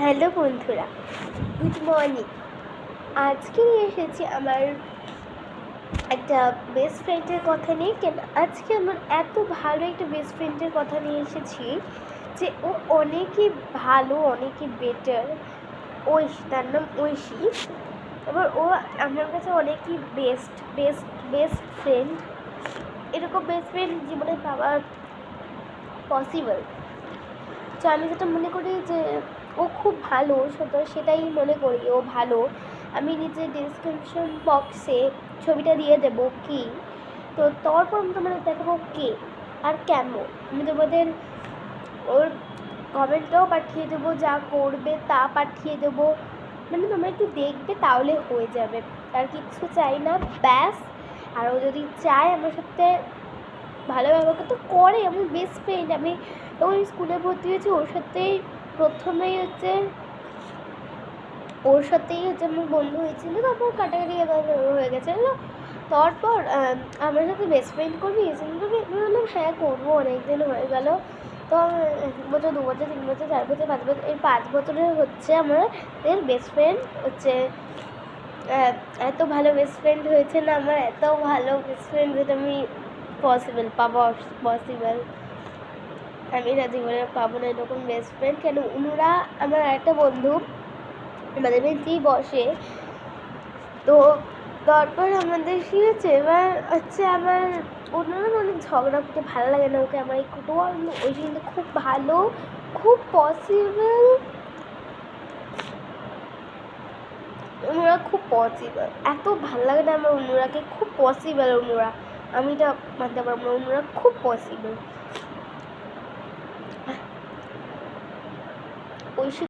Hello বন্ধুরা, good morning. আজকে নিয়ে এসেছি আমার একটা বেস্ট ফ্রেন্ডের কথা নিয়ে। কেন আজকে আমার এত ভালো একটা বেস্ট ফ্রেন্ডের কথা নিয়ে এসেছি যে ও অনেকই ভালো, অনেকই বেটার। ঐশী, তার নাম ঐশী। এবার ও আমার কাছে অনেকই বেস্ট ফ্রেন্ড। এরকম বেস্ট ফ্রেন্ড জীবনে পাওয়া পসিবল। তো আমি যেটা মনে করি যে ও খুব ভালো, সেটাই মনে করি ও ভালো। আমি নিজে ডিসক্রিপশন বক্সে ছবিটা দিয়ে দেবো কি, তো তারপর আমি তোমাদের দেখাবো কে আর কেমন। আমি তোমাদের ওর কমেন্টটাও পাঠিয়ে দেবো, যা করবে তা পাঠিয়ে দেবো, মানে তোমরা একটু দেখবে তাহলে হয়ে যাবে। আর কিচ্ছু চাই না, ব্যাস। আর ও যদি চায় আমার সাথে ভালো ব্যবহার করতে করে, আমি বেস্ট ফ্রেন্ড। আমি যখন স্কুলে ভর্তি হয়েছি ওর সাথেই আমার বন্ধু হয়েছিল, তারপর কাটাকাটি হয়ে গেছিলো। তারপর আমার সাথে বেস্ট ফ্রেন্ড করবি, আমি বললাম হ্যাঁ করবো, অনেকদিন হয়ে গেল। তো 1 বছর, 2 বছর, 3 বছর, 4 বছর, 5 বছর, এই 5 বছরের হচ্ছে আমাদের বেস্ট ফ্রেন্ড হচ্ছে। এত ভালো বেস্ট ফ্রেন্ড হয়েছে না আমার, এত ভালো বেস্ট ফ্রেন্ড যেটা আমি পাওয়া পসিবল আমি না জীবনে পাবো না এরকম বেস্ট ফ্রেন্ড। কেন অনুরা আমার একটা বন্ধু আমাদের বেঞ্চেই বসে। তো তারপর আমাদের কী হচ্ছে, এবার হচ্ছে আমার অনুরা অনেক ঝগড়া করতে ভালো লাগে না ওকে আমার একটু। ওই কিন্তু খুব ভালো, খুব পসিবল, অনুরা খুব পসিবল। এত ভালো লাগে না আমার অনুরাকে, খুব পসিবল অনুরা। আমি এটা মানতে পারবো না, অনুরা খুব পসিবল।